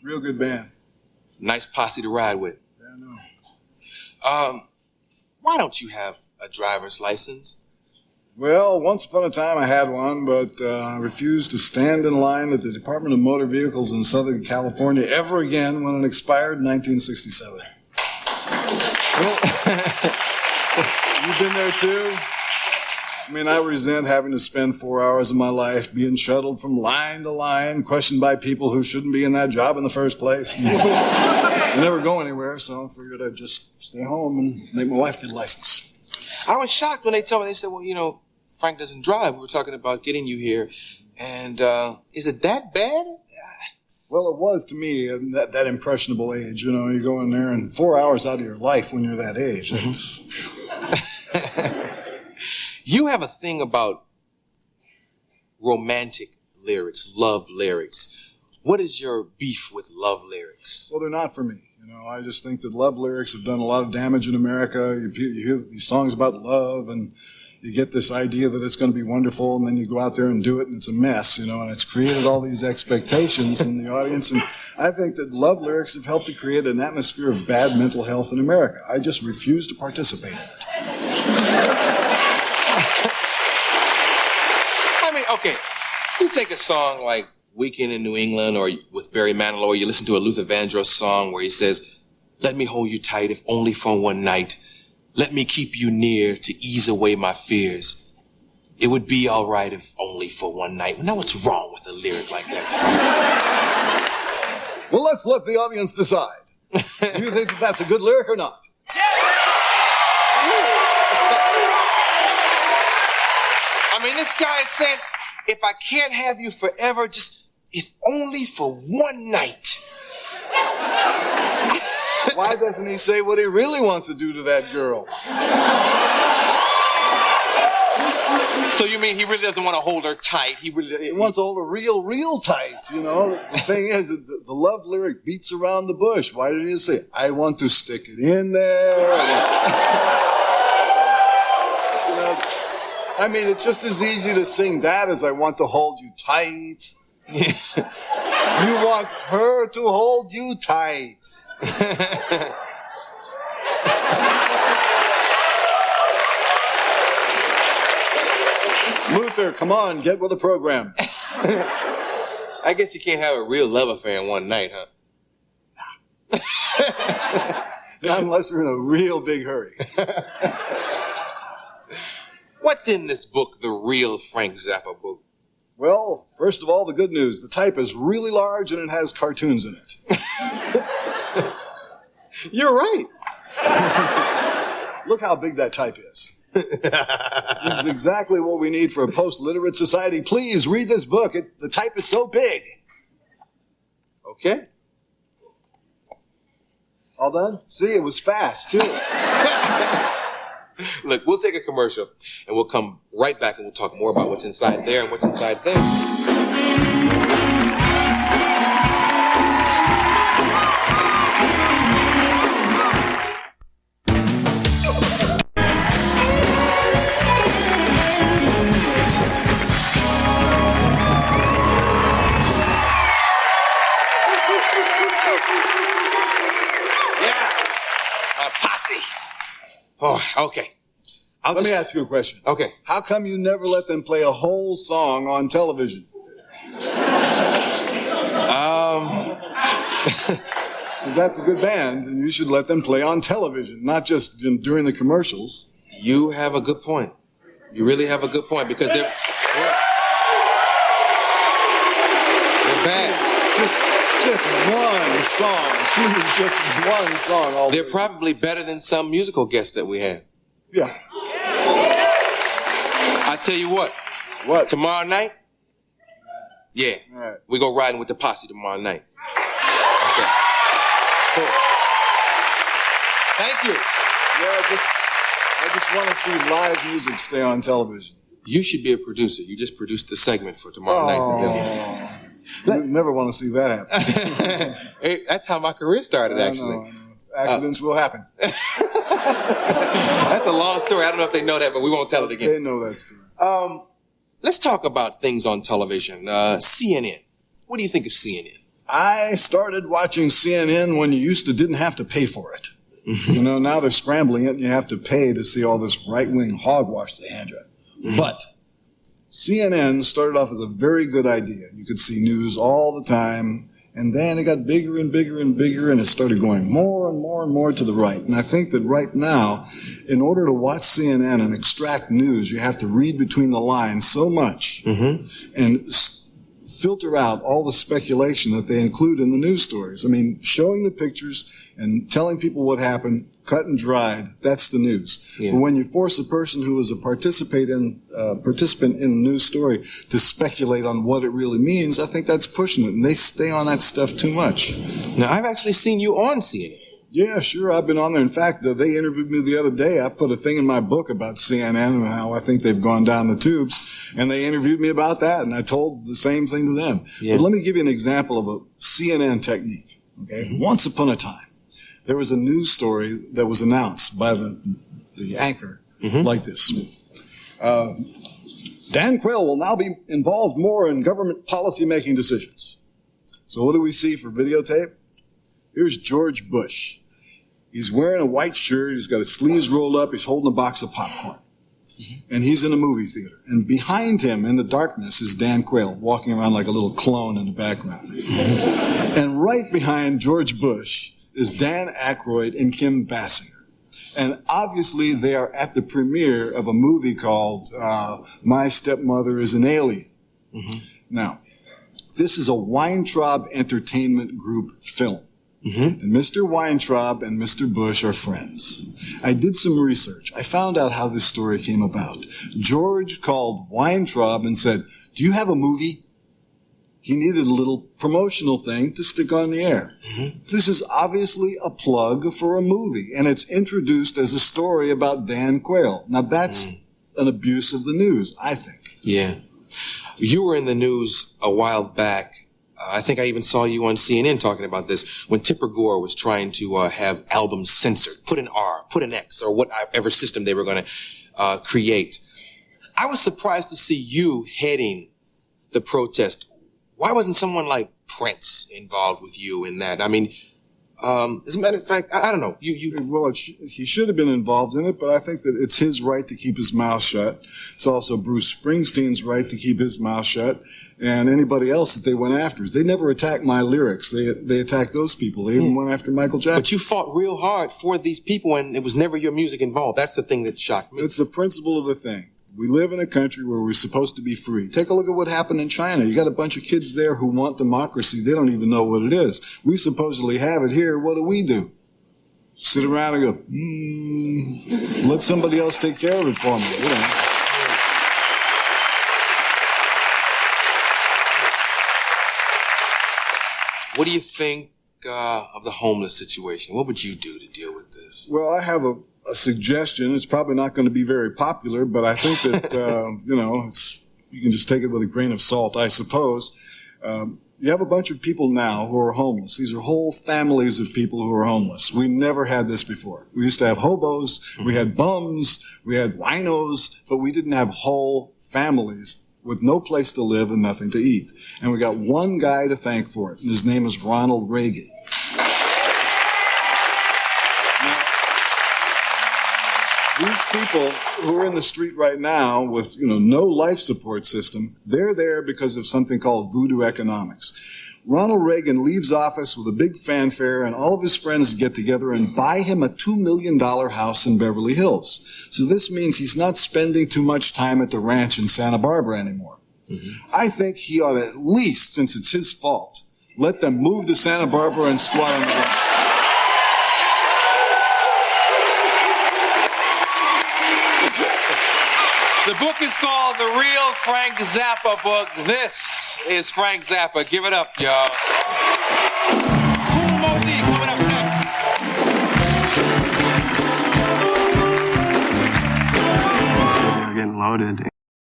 Real good band. Nice posse to ride with. Yeah, I know. Why don't you have a driver's license? Well, once upon a time I had one, but I refused to stand in line at the Department of Motor Vehicles in Southern California ever again when it expired in 1967. You've been there too? I mean, I resent having to spend 4 hours of my life being shuttled from line to line, questioned by people who shouldn't be in that job in the first place. I never go anywhere, so I figured I'd just stay home and make my wife get a license. I was shocked when they told me, they said, well, you know, Frank doesn't drive. We were talking about getting you here. And is it that bad? Well, it was to me at that impressionable age. You know, you go in there and 4 hours out of your life when you're that age. You have a thing about romantic lyrics, love lyrics. What is your beef with love lyrics? Well, they're not for me. You know, I just think that love lyrics have done a lot of damage in America. You hear these songs about love, and you get this idea that it's going to be wonderful, and then you go out there and do it, and it's a mess, you know, and it's created all these expectations in the audience. And I think that love lyrics have helped to create an atmosphere of bad mental health in America. I just refuse to participate in it. I mean, okay, you take a song like Weekend in New England or with Barry Manilow, or you listen to a Luther Vandross song where he says, let me hold you tight if only for one night. Let me keep you near to ease away my fears. It would be all right if only for one night. Now what's wrong with a lyric like that, Frank? Well, let's let the audience decide. Do you think that that's a good lyric or not? I mean, this guy is saying, if I can't have you forever, just if only for one night. Why doesn't he say what he really wants to do to that girl? So you mean he really doesn't want to hold her tight? He wants to hold her real tight, you know? The thing is, the love lyric beats around the bush. Why did he say, I want to stick it in there? You know, I mean, it's just as easy to sing that as I want to hold you tight. You want her to hold you tight. Luther, come on, get with the program. I guess you can't have a real love affair in one night, huh? Not unless you're in a real big hurry. What's in this book, the real Frank Zappa book? Well, first of all, the good news. The type is really large and it has cartoons in it. You're right. Look how big that type is. This is exactly what we need for a post-literate society. Please read this book. The type is so big. Okay. All done? See, it was fast, too. Look, we'll take a commercial, and we'll come right back, and we'll talk more about what's inside there and what's inside there. Oh, okay. Let me ask you a question. Okay. How come you never let them play a whole song on television? Because that's a good band, and you should let them play on television, not just during the commercials. You have a good point. You really have a good point, because they're bad. Just one song. Please, just one song. All They're probably better than some musical guests that we had. Yeah. I tell you what. What? Tomorrow night? Yeah. All right. We go riding with the posse tomorrow night. Okay. Cool. Thank you. Yeah, I just want to see live music stay on television. You should be a producer. You just produced the segment for tomorrow night. You never want to see that happen. Hey, that's how my career started, actually. I know. Accidents will happen. That's a long story. I don't know if they know that, but we won't tell it again. They know that story. Let's talk about things on television. CNN. What do you think of CNN? I started watching CNN when you didn't have to pay for it. You know, now they're scrambling it and you have to pay to see all this right-wing hogwash they hand you. But CNN started off as a very good idea. You could see news all the time, and then it got bigger and bigger and bigger, and it started going more and more and more to the right. And I think that right now, in order to watch CNN and extract news, you have to read between the lines so much and filter out all the speculation that they include in the news stories. I mean, showing the pictures and telling people what happened, cut and dried, that's the news. Yeah. But when you force a person who is a participant in the news story to speculate on what it really means, I think that's pushing it, and they stay on that stuff too much. Now, I've actually seen you on CNN. Yeah, sure, I've been on there. In fact, they interviewed me the other day. I put a thing in my book about CNN and how I think they've gone down the tubes, and they interviewed me about that, and I told the same thing to them. Yeah. But let me give you an example of a CNN technique. Okay, Once upon a time, there was a news story that was announced by the anchor like this. Dan Quayle will now be involved more in government policy-making decisions. So what do we see for videotape? Here's George Bush. He's wearing a white shirt. He's got his sleeves rolled up. He's holding a box of popcorn. And he's in a movie theater. And behind him in the darkness is Dan Quayle walking around like a little clone in the background. And right behind George Bush is Dan Aykroyd and Kim Basinger. And obviously they are at the premiere of a movie called My Stepmother is an Alien. Now, this is a Weintraub Entertainment Group film. And Mr. Weintraub and Mr. Bush are friends. I did some research. I found out how this story came about. George called Weintraub and said, "Do you have a movie?" He needed a little promotional thing to stick on the air. This is obviously a plug for a movie, and it's introduced as a story about Dan Quayle. Now, that's an abuse of the news, I think. Yeah. You were in the news a while back. I think I even saw you on CNN talking about this when Tipper Gore was trying to have albums censored, put an R, put an X, or whatever system they were going to create. I was surprised to see you heading the protest. Why wasn't someone like Prince involved with you in that? I mean, as a matter of fact, I don't know. Well, he should have been involved in it, but I think that it's his right to keep his mouth shut. It's also Bruce Springsteen's right to keep his mouth shut, and anybody else that they went after. They never attacked my lyrics. They attacked those people. They even went after Michael Jackson. But you fought real hard for these people, and it was never your music involved. That's the thing that shocked me. It's the principle of the thing. We live in a country where we're supposed to be free. Take a look at what happened in China. You got a bunch of kids there who want democracy. They don't even know what it is. We supposedly have it here. What do? Sit around and go, let somebody else take care of it for me. You know. What do you think of the homeless situation? What would you do to deal with this? Well, I have a suggestion. It's probably not going to be very popular, but I think that, you can just take it with a grain of salt, I suppose. You have a bunch of people now who are homeless. These are whole families of people who are homeless. We never had this before. We used to have hobos, we had bums, we had winos, but we didn't have whole families with no place to live and nothing to eat. And we got one guy to thank for it, and his name is Ronald Reagan. These people who are in the street right now with, no life support system, they're there because of something called voodoo economics. Ronald Reagan leaves office with a big fanfare, and all of his friends get together and buy him a $2 million house in Beverly Hills. So this means he's not spending too much time at the ranch in Santa Barbara anymore. I think he ought to at least, since it's his fault, let them move to Santa Barbara and squat on the ranch. The book is called The Real Frank Zappa Book. This is Frank Zappa. Give it up, y'all. Cool Modi coming up next. They're getting loaded